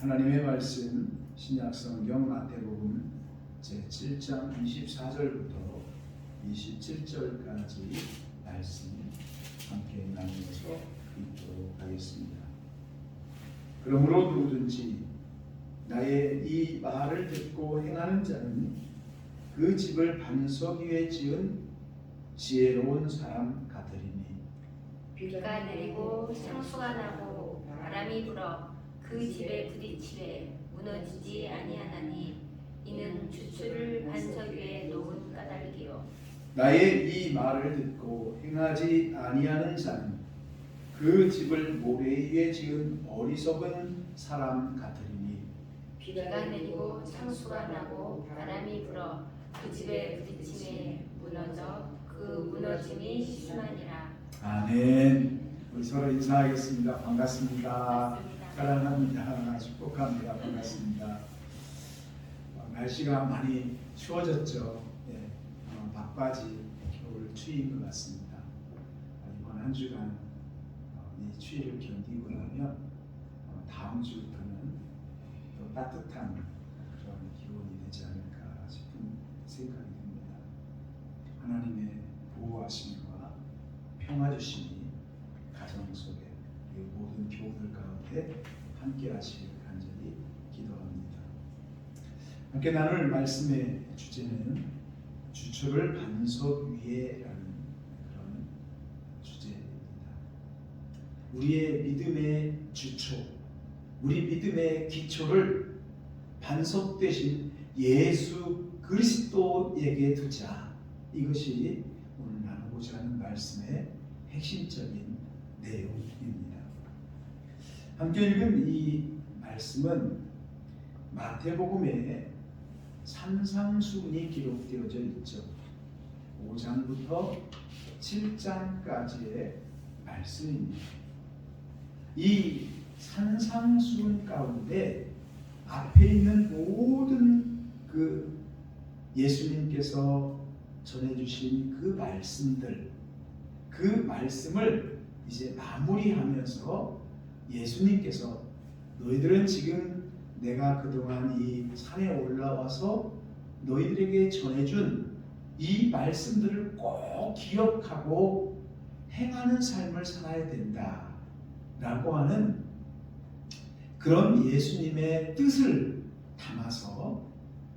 하나님의 말씀 신약성경 마태복음 제7장 24절부터 27절까지 말씀 함께 나누어서 읽도록 하겠습니다. 그러므로 누구든지 나의 이 말을 듣고 행하는 자는 그 집을 반석 위에 지은 지혜로운 사람 같으리니 비가 내리고 창수가 나고 바람이 불어 그 집에 부딪히되 무너지지 아니하나니 이는 주추를 반석 위에 놓은 까닭이요. 나의 이 말을 듣고 행하지 아니하는 자는 그 집을 모래 위에 지은 어리석은 사람 같으리니 비가 내리고 창수가 나고 바람이 불어 그 집에 부딪히매 무너져 그 무너짐이 심하니라. 아멘. 우리 서로 인사하겠습니다. 반갑습니다. 맞습니다. 사랑합니다. 축복합니다. 반갑습니다. 날씨가 많이 추워졌죠. 네, 막바지 겨울 추위인 것 같습니다. 이번 한 주간 이 추위를 견디고 나면 다음 주부터는 또 따뜻한 그런 기온이 되지 않을까 싶은 생각이 듭니다. 하나님의 보호하심과 평화 주심이 가정 속에 이 모든 교우들 가운데 함께 하시길 간절히 기도합니다. 함께 나눌 말씀의 주제는 주초를 반석 위에라는 그런 주제입니다. 우리의 믿음의 주초, 우리 믿음의 기초를 반석 대신 예수 그리스도에게 두자. 이것이 오늘 나누고자 하는 말씀의 핵심적인 내용입니다. 함께 읽은 이 말씀은 마태복음에 산상수훈이 기록되어져 있죠. 5장부터 7장까지의 말씀입니다. 이 산상수훈 가운데 앞에 있는 모든 그 예수님께서 전해주신 그 말씀들, 그 말씀을 이제 마무리하면서 예수님께서 너희들은 지금 내가 그동안 이 산에 올라와서 너희들에게 전해준 이 말씀들을 꼭 기억하고 행하는 삶을 살아야 된다 라고 하는 그런 예수님의 뜻을 담아서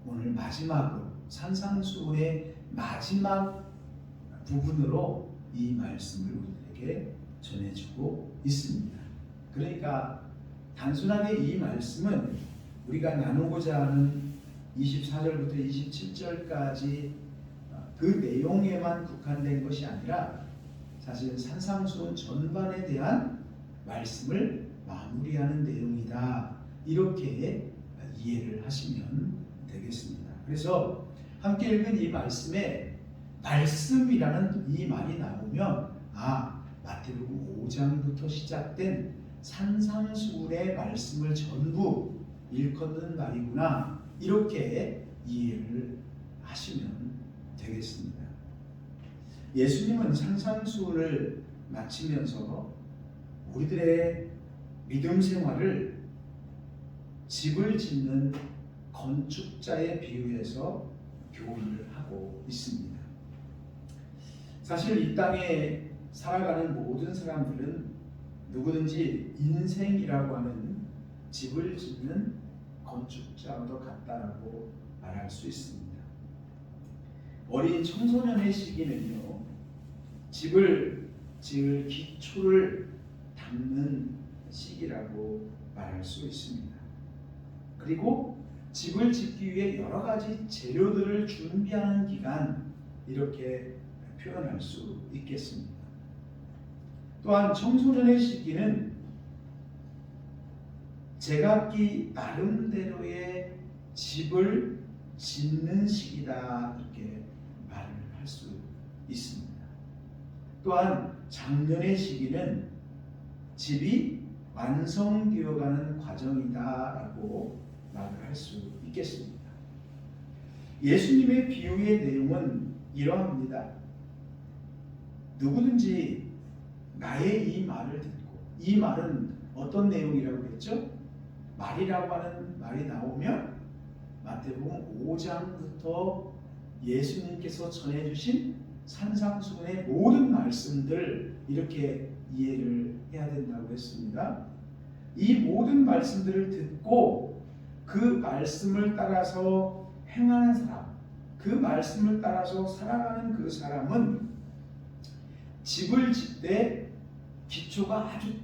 오늘 마지막으로 산상수훈의 마지막 부분으로 이 말씀을 우리에게 전해주고 있습니다. 그러니까 단순하게 이 말씀은 우리가 나누고자 하는 24절부터 27절까지 그 내용에만 국한된 것이 아니라 사실 산상수훈 전반에 대한 말씀을 마무리하는 내용이다. 이렇게 이해를 하시면 되겠습니다. 그래서 함께 읽은 이 말씀에 말씀이라는 이 말이 나오면 마태복음 5장부터 시작된 산상수훈의 말씀을 전부 일컫는 말이구나 이렇게 이해를 하시면 되겠습니다. 예수님은 산상수훈을 마치면서 우리들의 믿음 생활을 집을 짓는 건축자에 비유해서 교훈을 하고 있습니다. 사실 이 땅에 살아가는 모든 사람들은 누구든지 인생이라고 하는 집을 짓는 건축자와도 같다라고 말할 수 있습니다. 어린 청소년의 시기는요, 집을 지을 기초를 닦는 시기라고 말할 수 있습니다. 그리고 집을 짓기 위해 여러 가지 재료들을 준비하는 기간, 이렇게 표현할 수 있겠습니다. 또한 청소년의 시기는 제각기 나름대로의 집을 짓는 시기다 이렇게 말을 할 수 있습니다. 또한 장년의 시기는 집이 완성되어가는 과정이다라고 말을 할 수 있겠습니다. 예수님의 비유의 내용은 이러합니다. 누구든지 나의 이 말을 듣고, 이 말은 어떤 내용이라고 했죠? 말이라고 하는 말이 나오면 마태복음 5장부터 예수님께서 전해주신 산상수훈의 모든 말씀들 이렇게 이해를 해야 된다고 했습니다. 이 모든 말씀들을 듣고 그 말씀을 따라서 행하는 사람, 그 말씀을 따라서 살아가는 그 사람은 집을 짓되 기초가 아주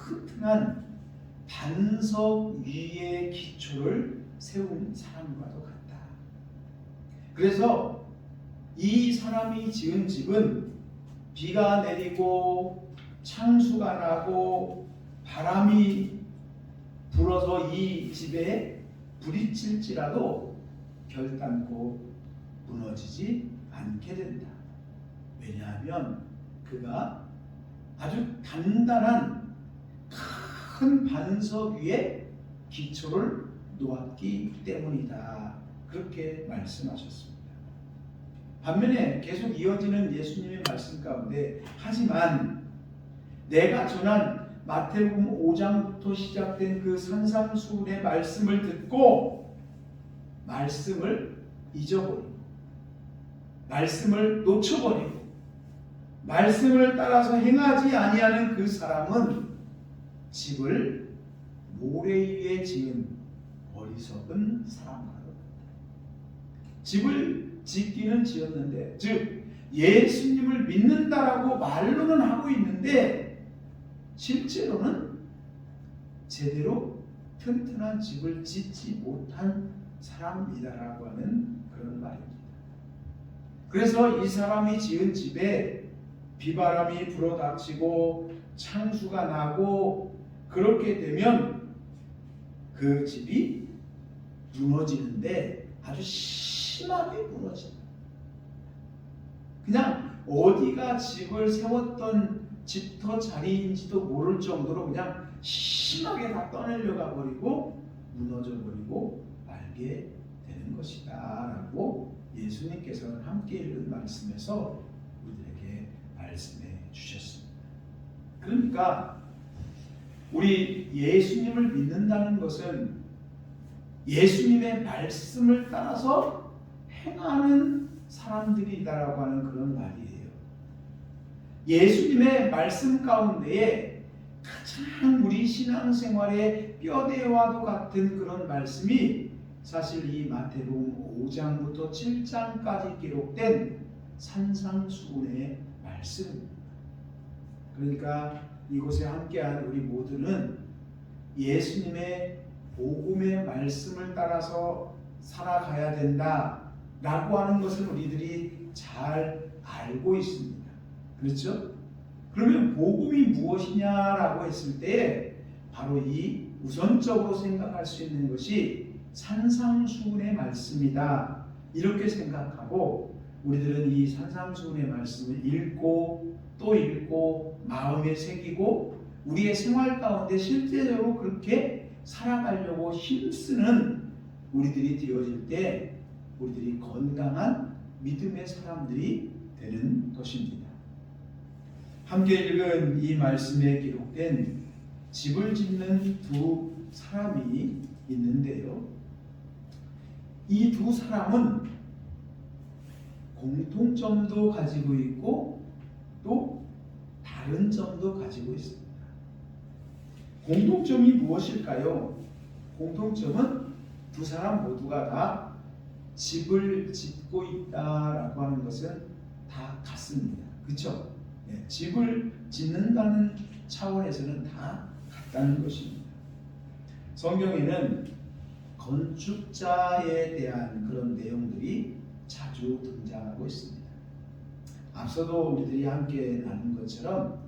튼튼한 반석 위에 기초를 세운 사람과도 같다. 그래서 이 사람이 지은 집은 비가 내리고 창수가 나고 바람이 불어서 이 집에 부딪힐지라도 결단코 무너지지 않게 된다. 왜냐하면 그가 아주 단단한 큰 반석 위에 기초를 놓았기 때문이다. 그렇게 말씀하셨습니다. 반면에 계속 이어지는 예수님의 말씀 가운데 하지만 내가 전한 마태복음 5장부터 시작된 그 산상수훈의 말씀을 듣고 말씀을 잊어버리고 말씀을 놓쳐버리고 말씀을 따라서 행하지 아니하는 그 사람은 집을 모래 위에 지은 어리석은 사람과 같다. 집을 짓기는 지었는데, 즉 예수님을 믿는다라고 말로는 하고 있는데 실제로는 제대로 튼튼한 집을 짓지 못한 사람이다라고 하는 그런 말입니다. 그래서 이 사람이 지은 집에 비바람이 불어닥치고 창수가 나고 그렇게 되면 그 집이 무너지는데 아주 심하게 무너집니다. 그냥 어디가 집을 세웠던 집터 자리인지도 모를 정도로 그냥 심하게 다 떠내려가 버리고 무너져 버리고 말게 되는 것이다 라고 예수님께서는 함께 읽은 말씀에서 우리들에게 말씀해 주셨습니다. 그러니까 우리 예수님을 믿는다는 것은 예수님의 말씀을 따라서 행하는 사람들이다라고 하는 그런 말이에요. 예수님의 말씀 가운데에 가장 우리 신앙생활의 뼈대와도 같은 그런 말씀이 사실 이 마태복음 5장부터 7장까지 기록된 산상수훈의 말씀입니다. 그러니까 이곳에 함께한 우리 모두는 예수님의 복음의 말씀을 따라서 살아가야 된다라고 하는 것을 우리들이 잘 알고 있습니다. 그렇죠? 그러면 복음이 무엇이냐라고 했을 때 바로 이 우선적으로 생각할 수 있는 것이 산상수훈의 말씀이다. 이렇게 생각하고 우리들은 이 산상수훈의 말씀을 읽고 또 읽고 마음에 새기고 우리의 생활 가운데 실제적으로 그렇게 살아가려고 힘쓰는 우리들이 되어질 때 우리들이 건강한 믿음의 사람들이 되는 것입니다. 함께 읽은 이 말씀에 기록된 집을 짓는 두 사람이 있는데요. 이 두 사람은 공통점도 가지고 있고 또 다른 점도 가지고 있습니다. 공통점이 무엇일까요? 공통점은 두 사람 모두가 다 집을 짓고 있다라고 하는 것은 다 같습니다. 그렇죠? 네, 집을 짓는다는 차원에서는 다 같다는 것입니다. 성경에는 건축자에 대한 그런 내용들이 자주 등장하고 있습니다. 앞서도 우리들이 함께 나눈 것처럼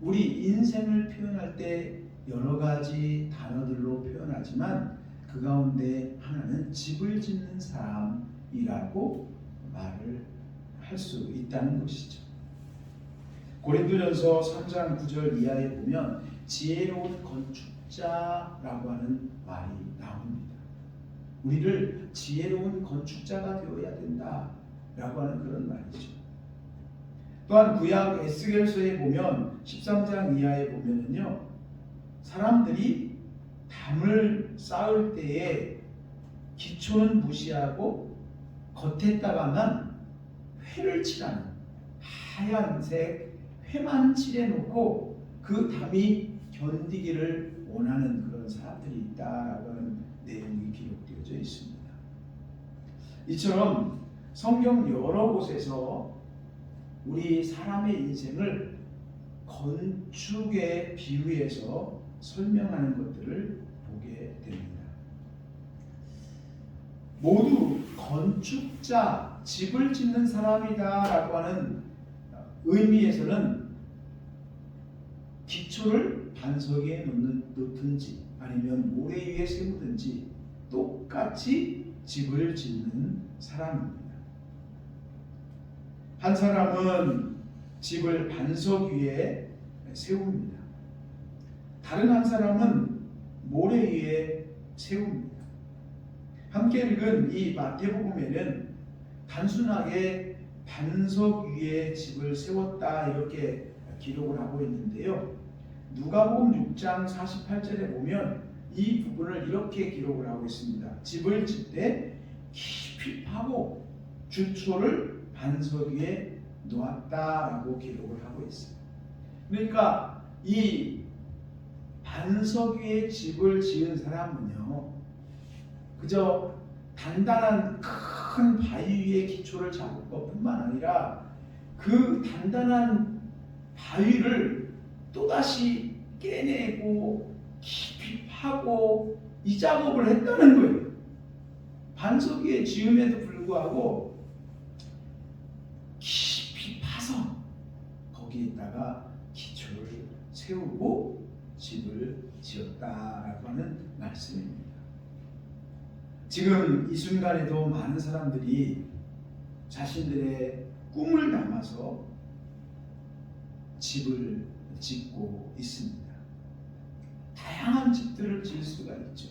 우리 인생을 표현할 때 여러 가지 단어들로 표현하지만 그 가운데 하나는 집을 짓는 사람이라고 말을 할 수 있다는 것이죠. 고린도전서 3장 9절 이하에 보면 지혜로운 건축자라고 하는 말이 나옵니다. 우리를 지혜로운 건축자가 되어야 된다라고 하는 그런 말이죠. 또한 구약 에스겔서에 보면 13장 이하에 보면은요, 사람들이 담을 집을 쌓을 때에 기초는 무시하고 겉에다가만 회를 칠하는 하얀색 회만 칠해놓고 그 담이 견디기를 원하는 그런 사람들이 있다라고 하는 내용이 기록되어져 있습니다. 이처럼 성경 여러 곳에서 우리 사람의 인생을 건축에 비유해서 설명하는 것들을 보게 됩니다. 모두 건축자, 집을 짓는 사람이다라고 하는 의미에서는 기초를 반석 위에 놓든지 아니면 모래 위에 세우든지 똑같이 집을 짓는 사람입니다. 한 사람은 집을 반석 위에 세웁니다. 다른 한 사람은 모래 위에 세웁니다. 함께 읽은 이 마태복음에는 단순하게 반석 위에 집을 세웠다 이렇게 기록을 하고 있는데요. 누가복음 6장 48절에 보면 이 부분을 이렇게 기록을 하고 있습니다. 집을 짓 때 깊이 파고 주초를 반석 위에 놓았다라고 기록을 하고 있어요. 그러니까 이 반석 위에 집을 지은 사람은요, 그저 단단한 큰 바위 위에 기초를 잡을 것뿐만 아니라 그 단단한 바위를 또다시 깨내고 깊이 파고 이 작업을 했다는 거예요. 반석 위에 지음에도 불구하고 깊이 파서 거기에다가 기초를 세우고 집을 지었다라고 하는 말씀입니다. 지금 이 순간에도 많은 사람들이 자신들의 꿈을 담아서 집을 짓고 있습니다. 다양한 집들을 지을 수가 있죠.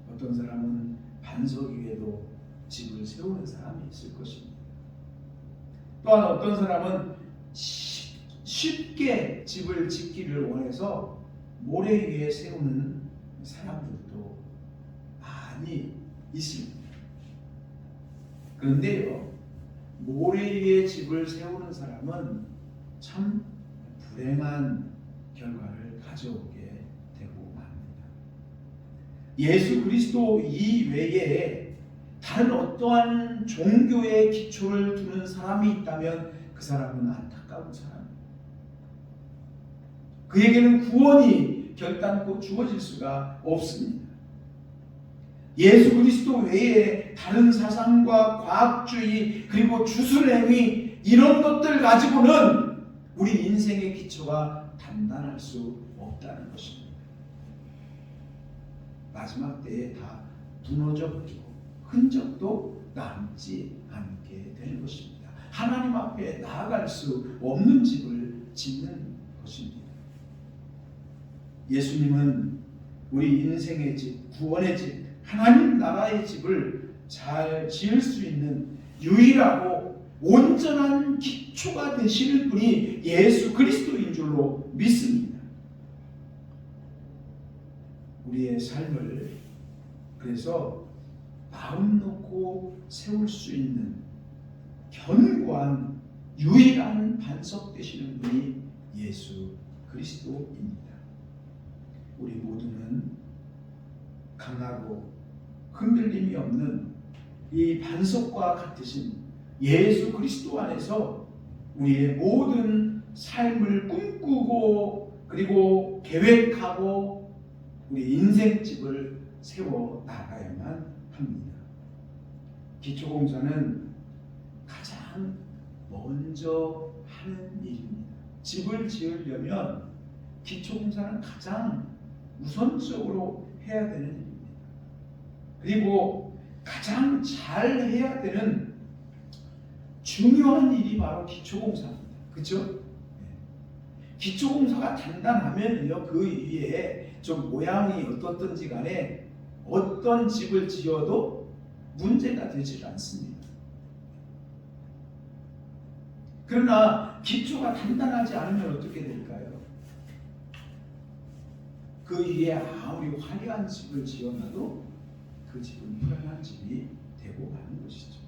어떤 사람은 반석 위에도 집을 세우는 사람이 있을 것입니다. 또한 어떤 사람은 쉽게 집을 짓기를 원해서 모래 위에 세우는 사람들도 많이 있습니다. 그런데요, 모래 위에 집을 세우는 사람은 참 불행한 결과를 가져오게 되고 맙니다. 예수 그리스도 이외에 다른 어떠한 종교의 기초를 두는 사람이 있다면 그 사람은 안타까운 사람입니다. 그에게는 구원이 결단코 주어질 수가 없습니다. 예수 그리스도 외에 다른 사상과 과학주의 그리고 주술행위 이런 것들 가지고는 우리 인생의 기초가 단단할 수 없다는 것입니다. 마지막 때에 다 무너져 버리고 흔적도 남지 않게 되는 것입니다. 하나님 앞에 나아갈 수 없는 집을 짓는 것입니다. 예수님은 우리 인생의 집, 구원의 집, 하나님 나라의 집을 잘 지을 수 있는 유일하고 온전한 기초가 되시는 분이 예수 그리스도인 줄로 믿습니다. 우리의 삶을 그래서 마음 놓고 세울 수 있는 견고한 유일한 반석 되시는 분이 예수 그리스도입니다. 우리 모두는 강하고 흔들림이 없는 이 반석과 같으신 예수 그리스도 안에서 우리의 모든 삶을 꿈꾸고 그리고 계획하고 우리 인생집을 세워 나가야만 합니다. 기초공사는 가장 먼저 하는 일입니다. 집을 지으려면 기초공사는 가장 우선적으로 해야 되는 일입니다. 그리고 가장 잘 해야 되는 중요한 일이 바로 기초공사입니다. 그렇죠? 기초공사가 단단하면요, 그 위에 좀 모양이 어떻든지 간에 어떤 집을 지어도 문제가 되지 않습니다. 그러나 기초가 단단하지 않으면 어떻게 될까요? 그 위에 아무리 화려한 집을 지어놔도 그 집은 불안한 집이 되고 마는 것이죠.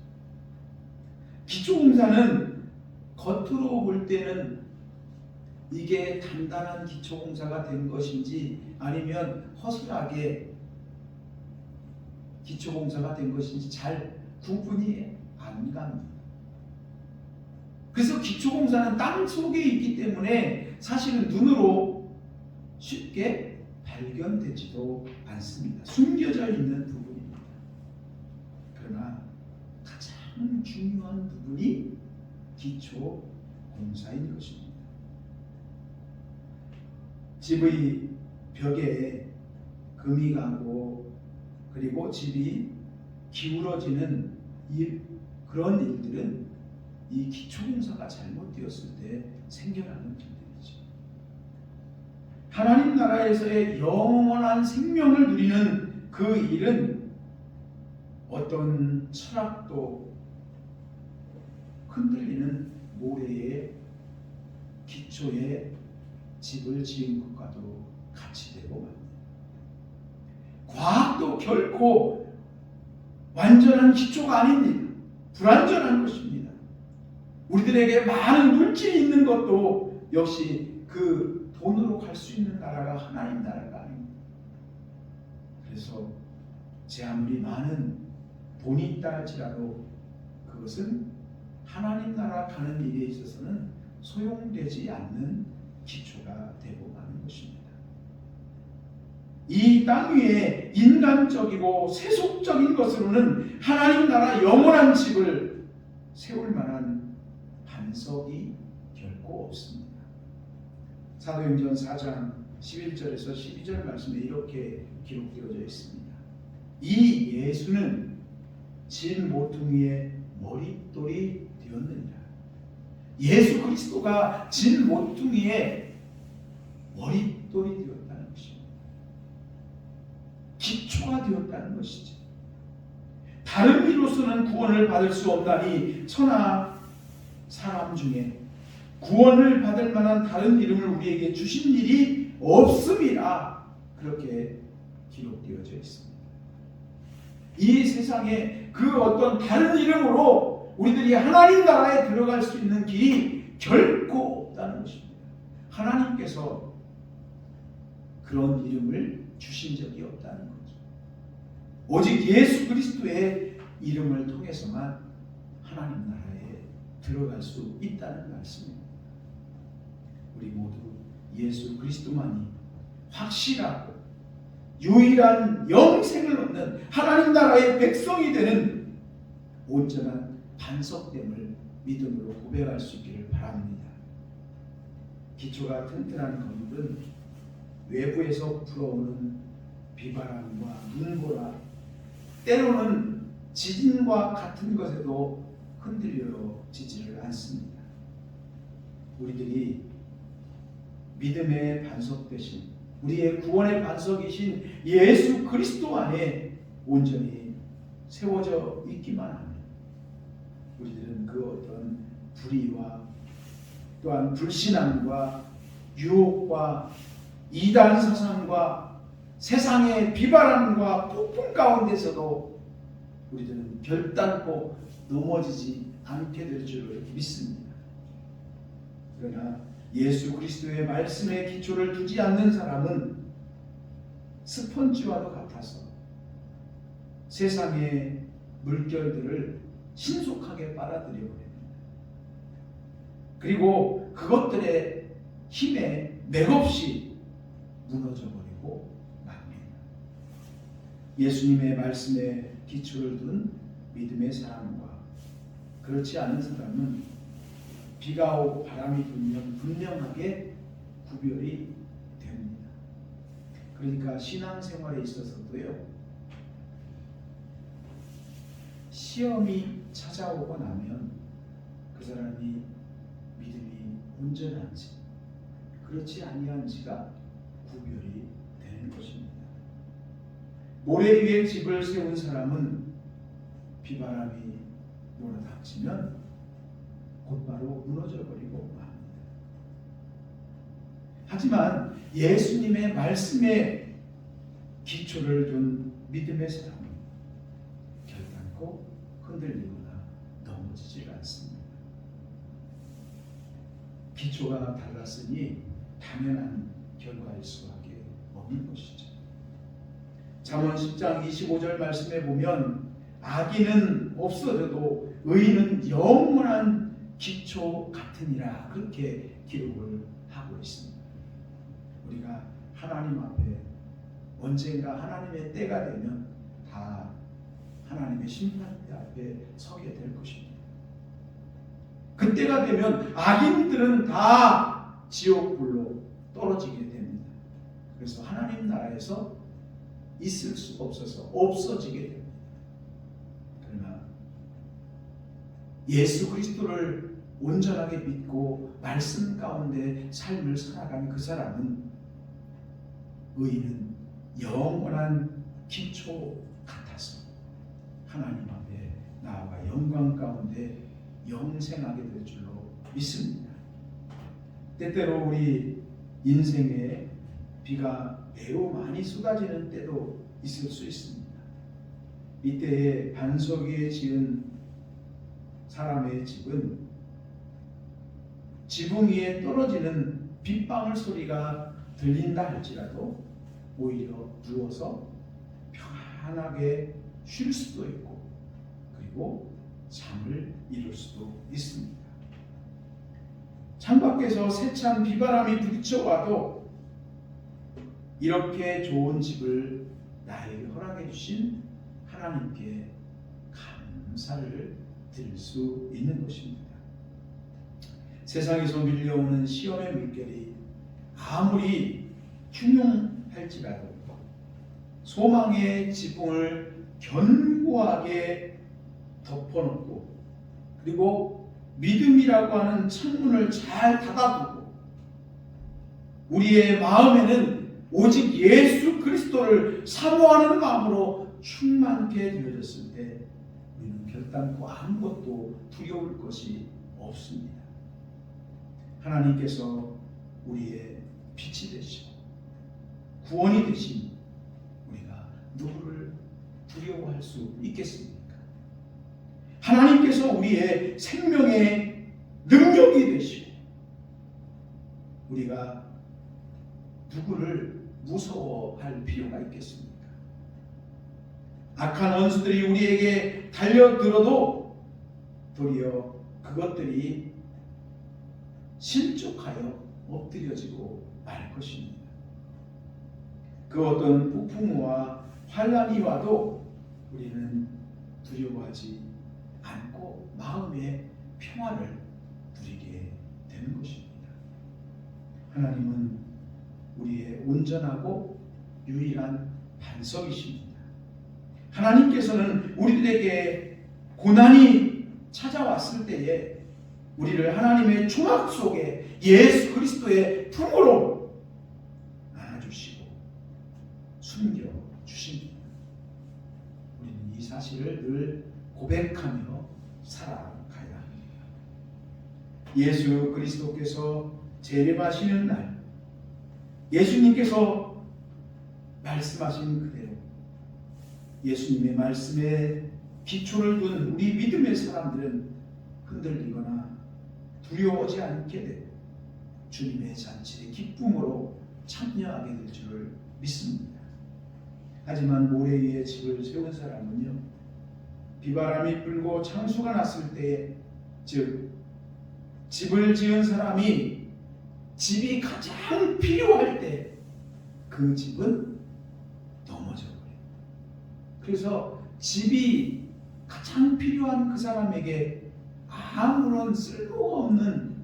기초공사는 겉으로 볼 때는 이게 단단한 기초공사가 된 것인지 아니면 허술하게 기초공사가 된 것인지 잘 구분이 안 갑니다. 그래서 기초공사는 땅 속에 있기 때문에 사실은 눈으로 쉽게 발견되지도 않습니다. 숨겨져 있는 부분입니다. 그러나 가장 중요한 부분이 기초공사인 것입니다. 집의 벽에 금이 가고 그리고 집이 기울어지는 그런 일들은 이 기초공사가 잘못되었을 때 생겨나는 일들이죠. 하나님 나라에서의 영원한 생명을 누리는 그 일은 어떤 철학도 흔들리는 모래의 기초에 집을 지은 것과도 같이 되고 맙니다. 과학도 결코 완전한 기초가 아닙니다. 불완전한 것입니다. 우리들에게 많은 물질이 있는 것도 역시 그 돈으로 갈 수 있는 나라가 하나님 나라가 아닙니다. 그래서 제 아무리 많은 돈이 있다 할지라도 그것은 하나님 나라 가는 일에 있어서는 소용되지 않는 기초가 되고 마는 것입니다. 이 땅 위에 인간적이고 세속적인 것으로는 하나님 나라 영원한 집을 세울 만한 반석이 결코 없습니다. 사도행전 4장 11절에서 12절 말씀에 이렇게 기록되어져 있습니다. 이 예수는 진 모퉁이의 머릿돌이 되었느니라. 예수 그리스도가 진 모퉁이의 머릿돌이 되었다는 것입니다. 기초가 되었다는 것이죠. 다른 이로서는 구원을 받을 수 없나니 천하 사람 중에 구원을 받을 만한 다른 이름을 우리에게 주신 일이 없음이라 그렇게 기록되어져 있습니다. 이 세상에 그 어떤 다른 이름으로 우리들이 하나님 나라에 들어갈 수 있는 길이 결코 없다는 것입니다. 하나님께서 그런 이름을 주신 적이 없다는 거죠. 오직 예수 그리스도의 이름을 통해서만 하나님 나라에 들어갈 수 있다는 말씀입니다. 우리 모두 예수 그리스도만이 확실하고 유일한 영생을 얻는 하나님 나라의 백성이 되는 온전한 반석됨을 믿음으로 고백할 수 있기를 바랍니다. 기초가 튼튼한 건물은 외부에서 불어오는 비바람과 눈보라 때로는 지진과 같은 것에도 흔들려지지를 않습니다. 우리들이 믿음의 반석 되신 우리의 구원의 반석이신 예수 그리스도 안에 온전히 세워져 있기만 하면 우리들은 그 어떤 불의와 또한 불신앙과 유혹과 이단 사상과 세상의 비바람과 폭풍 가운데서도 우리들은 결단코 넘어지지 않게 될 줄 믿습니다. 그러나 예수 그리스도의 말씀에 기초를 두지 않는 사람은 스펀지와도 같아서 세상의 물결들을 신속하게 빨아들여 버립니다. 그리고 그것들의 힘에 맥없이 무너져 버리고 맙니다. 예수님의 말씀에 기초를 둔 믿음의 사람과 그렇지 않은 사람은 비가 오고 바람이 불면 분명하게 구별이 됩니다. 그러니까 신앙생활에 있어서도요, 시험이 찾아오고 나면 그 사람이 믿음이 온전한지 그렇지 아니한지가 구별이 되는 것입니다. 모래 위에 집을 세운 사람은 비바람이 몰아닥치면 곧바로 무너져 버리고 맙니다. 하지만 예수님의 말씀에 기초를 둔 믿음의 사람은 결단코 흔들리거나 넘어지질 않습니다. 기초가 달랐으니 당연한 결과일 수밖에 없는 것이죠. 잠언 10장 25절 말씀에 보면 악인은 없어져도 의인은 영원한 기초 같으니라 그렇게 기록을 하고 있습니다. 우리가 하나님 앞에 언젠가 하나님의 때가 되면 다 하나님의 심판대 앞에 서게 될 것입니다. 그때가 되면 악인들은 다 지옥불로 떨어지게 됩니다. 그래서 하나님 나라에서 있을 수가 없어서 없어지게 됩니다. 그러나 예수 그리스도를 온전하게 믿고 말씀 가운데 삶을 살아가는 그 사람은 의인은 영원한 기초 같아서 하나님 앞에 나아가 영광 가운데 영생하게 될 줄로 믿습니다. 때때로 우리 인생에 비가 매우 많이 쏟아지는 때도 있을 수 있습니다. 이때에 반석 위에 지은 사람의 집은 지붕 위에 떨어지는 빗방울 소리가 들린다 할지라도 오히려 누워서 편안하게 쉴 수도 있고 그리고 잠을 이룰 수도 있습니다. 창밖에서 세찬 비바람이 부딪혀와도 이렇게 좋은 집을 나에게 허락해 주신 하나님께 감사를 드릴 수 있는 것입니다. 세상에서 밀려오는 시험의 물결이 아무리 흉흉할지라도 소망의 지붕을 견고하게 덮어놓고 그리고 믿음이라고 하는 창문을 잘 닫아두고 우리의 마음에는 오직 예수 그리스도를 사모하는 마음으로 충만케 되어졌을 때 우리는 결단코 아무것도 두려울 것이 없습니다. 하나님께서 우리의 빛이 되시고 구원이 되신 우리가 누구를 두려워할 수 있겠습니까? 하나님께서 우리의 생명의 능력이 되시고 우리가 누구를 무서워할 필요가 있겠습니까? 악한 원수들이 우리에게 달려들어도 도리어 그것들이 실족하여 엎드려지고 말 것입니다. 그 어떤 폭풍우와 환란이 와도 우리는 두려워하지 않고 마음의 평화를 누리게 되는 것입니다. 하나님은 우리의 온전하고 유일한 반석이십니다. 하나님께서는 우리들에게 고난이 찾아왔을 때에 우리를 하나님의 초막 속에 예수 그리스도의 품으로 안아주시고 숨겨주십니다. 우리는 이 사실을 늘 고백하며 살아가야 합니다. 예수 그리스도께서 재림하시는 날 예수님께서 말씀하신 그대로 예수님의 말씀에 기초를 둔 우리 믿음의 사람들은 흔들리거나 두려워하지 않게 되고 주님의 잔치에 기쁨으로 참여하게 될 줄을 믿습니다. 하지만 모래 위에 집을 세운 사람은요 비바람이 불고 창수가 났을 때에 즉 집을 지은 사람이 집이 가장 필요할 때 그 집은 넘어져 버려요. 그래서 집이 가장 필요한 그 사람에게 아무런 쓸모가 없는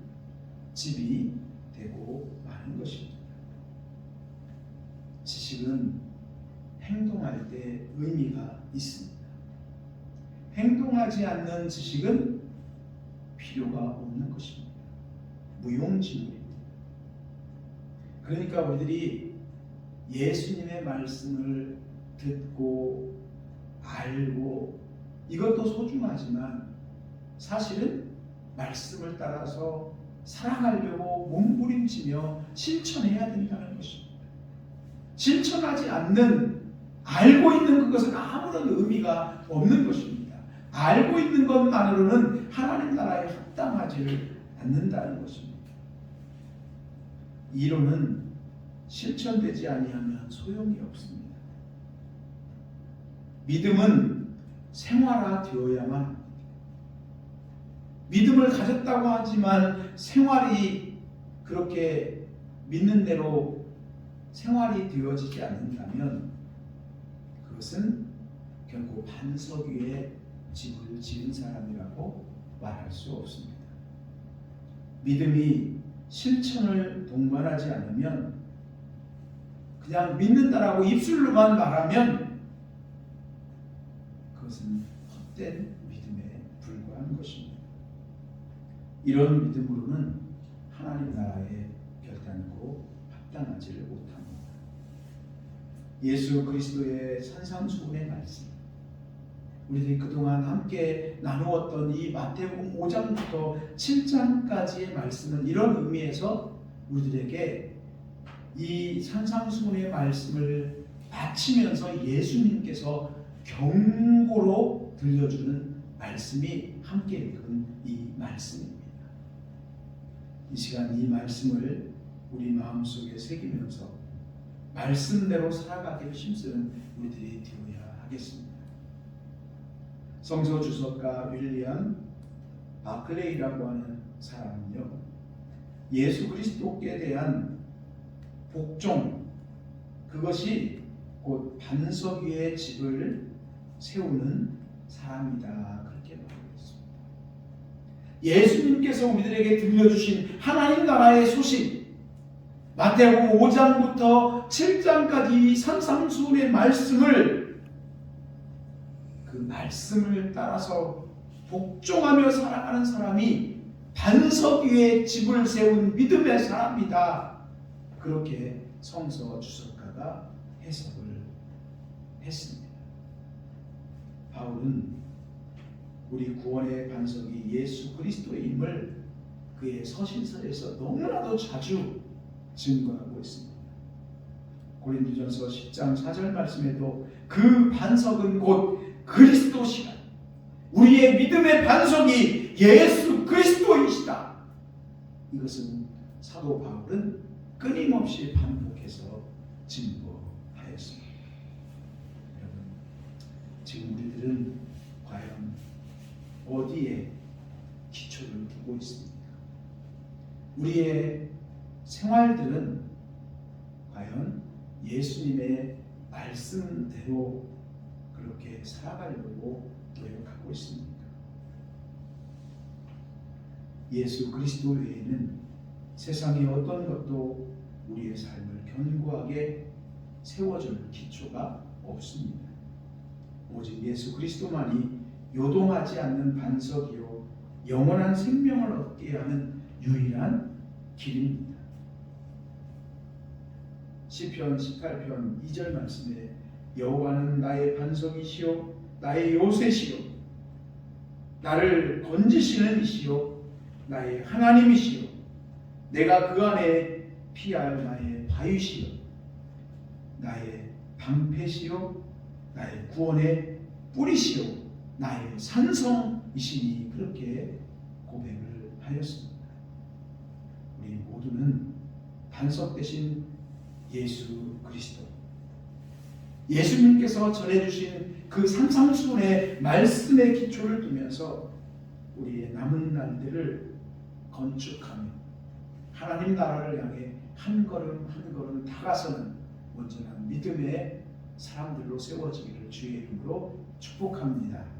집이 되고 마는 것입니다. 지식은 행동할 때 의미가 있습니다. 행동하지 않는 지식은 필요가 없는 것입니다. 무용지물입니다. 그러니까 우리들이 예수님의 말씀을 듣고 알고 이것도 소중하지만 사실은 말씀을 따라서 살아가려고 몸부림치며 실천해야 된다는 것입니다. 실천하지 않는, 알고 있는 그것은 아무런 의미가 없는 것입니다. 알고 있는 것만으로는 하나님 나라에 합당하지 않는다는 것입니다. 이론은 실천되지 아니하면 소용이 없습니다. 믿음은 생활화되어야만 합니다. 믿음을 가졌다고 하지만 생활이 그렇게 믿는 대로 생활이 되어지지 않는다면 그것은 결국 반석 위에 집을 지은 사람이라고 말할 수 없습니다. 믿음이 실천을 동반하지 않으면 그냥 믿는다라고 입술로만 말하면 그것은 헛된 믿음에 불과한 것입니다. 이런 믿음으로는 하나님 나라에 결단코 합당하지를 못합니다. 예수 그리스도의 산상수훈의 말씀, 우리들이 그동안 함께 나누었던 이 마태복음 5장부터 7장까지의 말씀은 이런 의미에서 우리들에게 이 산상수훈의 말씀을 마치면서 예수님께서 경고로 들려주는 말씀이 함께 읽은 이 말씀입니다. 이 시간 이 말씀을 우리 마음속에 새기면서 말씀대로 살아가기를 힘쓰는 우리들이 되어야 하겠습니다. 성서 주석가 윌리엄 바클레이라고 하는 사람은요, 예수 그리스도께 대한 복종, 그것이 곧 반석 위에 집을 세우는 사람이다, 그렇게 말하고 있습니다. 예수님께서 우리들에게 들려주신 하나님 나라의 소식, 마태복음 5장부터 7장까지 산상수훈의 말씀을, 그 말씀을 따라서 복종하며 살아가는 사람이 반석 위에 집을 세운 믿음의 사람이다, 그렇게 성서 주석가가 해석을 했습니다. 바울은 우리 구원의 반석이 예수 그리스도임을 그의 서신서에서 너무나도 자주 증거하고 있습니다. 고린도전서 10장 4절 말씀에도 그 반석은 곧 그리스도시라, 우리의 믿음의 반석이 예수 그리스도이시다. 이것은 사도 바울은 끊임없이 반복해서 증거하였습니다. 여러분, 지금 우리들은 과연 어디에 기초를 두고 있습니까? 우리의 생활들은 과연 예수님의 말씀대로 그렇게 살아가려고 노력하고 있습니까? 예수 그리스도 외에는 세상의 어떤 것도 우리의 삶을 견고하게 세워줄 기초가 없습니다. 오직 예수 그리스도만이 요동하지 않는 반석이요 영원한 생명을 얻게 하는 유일한 길입니다. 시편 18편 2절 말씀에 여호와는 나의 반석이시요 나의 요새시요 나를 건지시는 이시요 나의 하나님이시요 내가 그 안에 피할 나의 바위시요 나의 방패시요 나의 구원의 뿌리시요 나의 산성이시니, 그렇게 고백을 하였습니다. 우리 모두는 반석 대신 예수 그리스도, 예수님께서 전해주신 그 산상수훈의 말씀의 기초를 두면서 우리의 남은 날들을 건축하며 하나님 나라를 향해 한 걸음 한 걸음 다가서는 온전한 믿음의 사람들로 세워지기를 주의 이름으로 축복합니다.